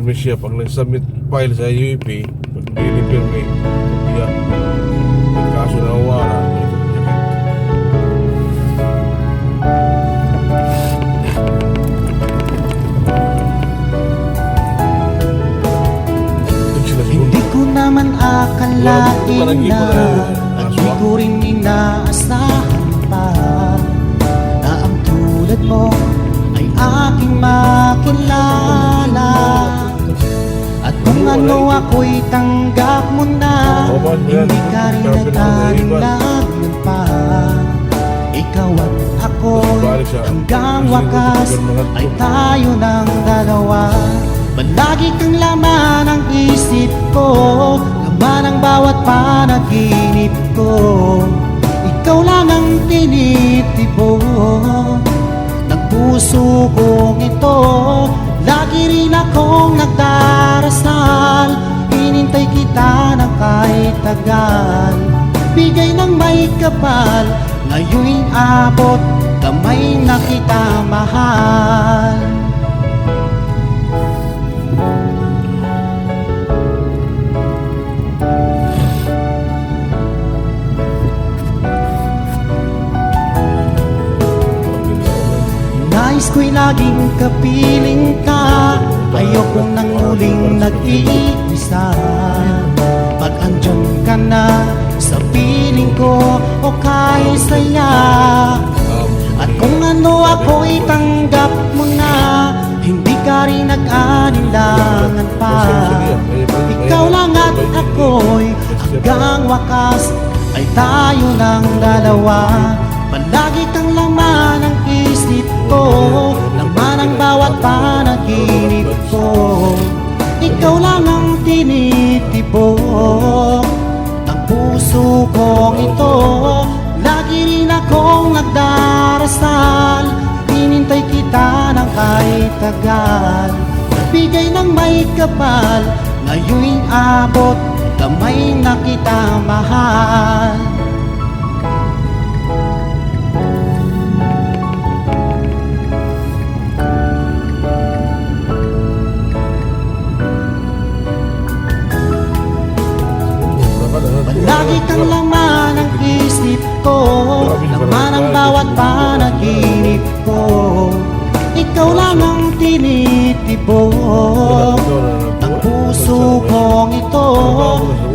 Pirmi siya pag nag-submit file sa UEP, pag hindi ni pirmi, iya. May kaso na wala. Hindi ko naman akalain na at di ko rin inaasahan pa na ang tulad mo ay aking makilala. At kung ano ako'y tanggap mo na, hindi ka rin nag-alinlangan pa. Ikaw at ako hanggang wakas ay tayo ng dalawa. Palagi kang laman ng isip ko, laman ang bawat panaginip ko. Ikaw lang ang tinitibok ng puso kong ito. Lagi rin akong nagdarasal, hinintay kita ng kahit tagal. Bigay ng may kapal, ngayon'y abot, kamay na kita mahal. Nais ko'y laging kapiling ka, ayokong nang muling nag-iisa. Pag andyan ka na sa piling ko o kay saya. At kung ano ako'y tanggap mo na, hindi ka rin nag-alinlangan pa. Ikaw lang at ako'y hanggang wakas ay tayo ng dalawa. Palagi kang laman ng isip ko, laman ang bawat panaginip ko. Ikaw lang ang tinitibok ng puso kong ito. Lagi rin akong nagdarasal, hinintay kita ng kahit tagal. Bigay ng may kapal, ngayon'y abot, kamay na kita mahal. Lagi kang laman ng isip ko, laman ang bawat panaginip ko. Ikaw lang ang tinitibok ng puso kong ito.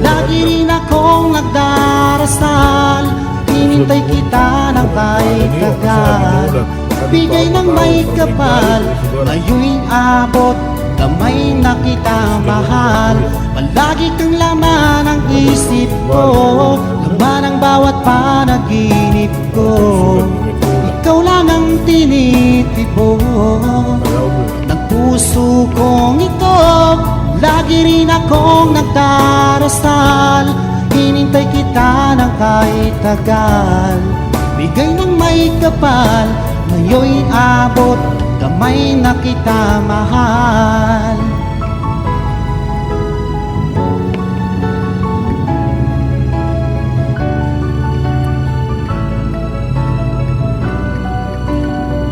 Lagi rin akong nagdarasal, hinintay kita ng kahit tagal. Bigay ng may kapal, ngayon'y abot, kamay na kita mahal. Palagi kang laman ng isip ko, laman ang bawat panaginip ko. Ikaw lang ang tinitibok ng puso kong ito. Lagi rin akong nagdarasal, hinintay kita ng kahit tagal. Bigay ng may kapal, ngayon'y abot, kamay na kita mahal.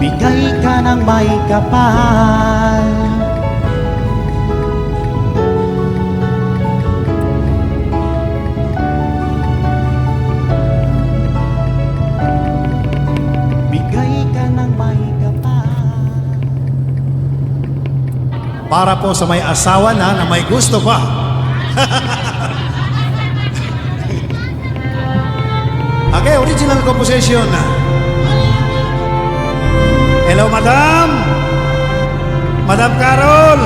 Bigay ka ng may kapal. Bigay ka ng may kapal. Para po sa may asawa na may gusto pa. Okay, original composition. Hello, Madam! Madam Carol!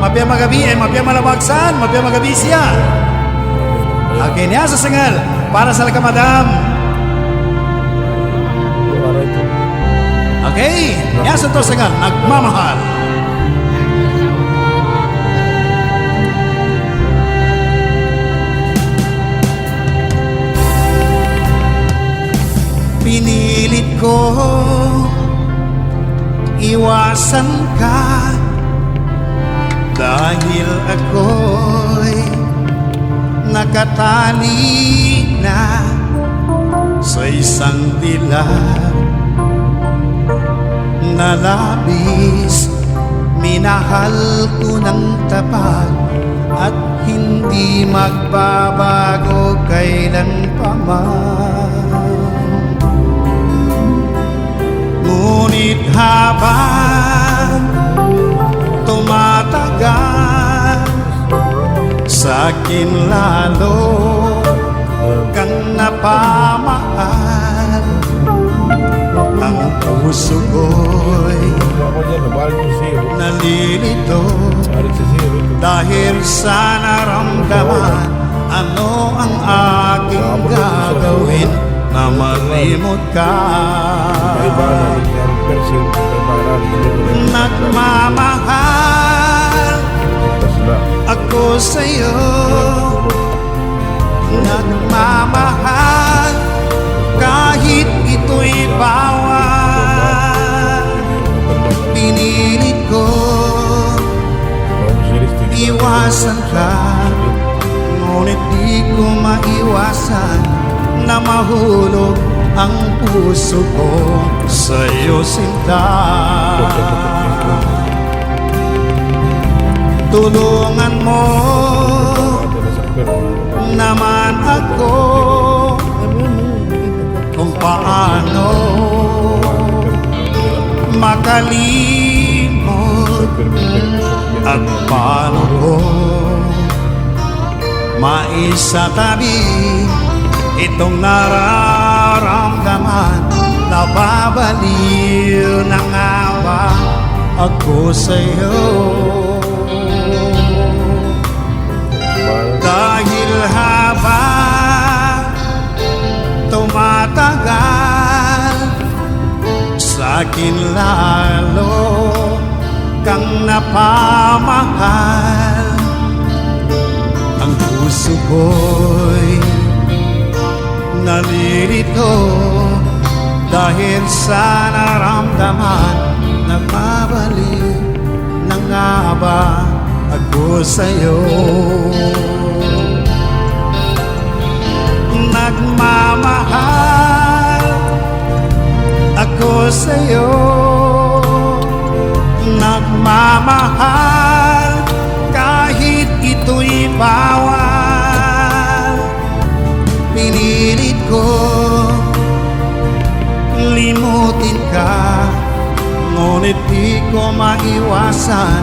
Mapia magabi, mapia malabagsan, mapia magabi siya. Okay, niya sa singal. Para sa laka, Madam. Okay, niya sa to singal. Nagmamahal. Pinilit ko iwasan ka dahil ako'y nakatali na sa isang dilag na labis minahal ko ng tapat at hindi magbabago kailan pa man. Ngunit habang tumatagal, sa'kin lalo kang napamahal. Ang puso ko'y Ako dyan, nabalik ko zero. nalilito Balik sa zero. dahil sa naramdaman. Ano ang aking gagawin na malimot ka? May baran na rin percent. May baran na rin. Nagmamahal Tasla. ako sa'yo, nagmamahal kahit ito'y bawal. Pinilit ko iwasan ka, ngunit di ko maiwasan na mahulog ang puso ko sa'yo, sinta. Tulungan mo naman ako kung paano makalimot at paano ko maisatabi itong nararamdaman. Nababaliw na nga ba ako sa'yo? Dahil habang tumatagal, sa'kin lalo kang napamahal. Ang puso ko'y nalilito dahil sa naramdaman. Nagmabalik na nga ba ako sa'yo? Nagmamahal ako sa'yo, nagmamahal kahit ito'y bawal. Pinilit ko limutin ka, ngunit di ko maiwasan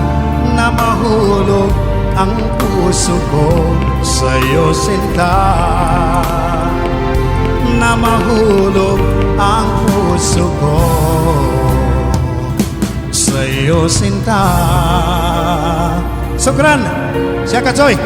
na mahulog ang puso ko sa'yo, sinta. Na mahulog ang puso ko sa'yo, sinta. Sukran, siya Katsoy.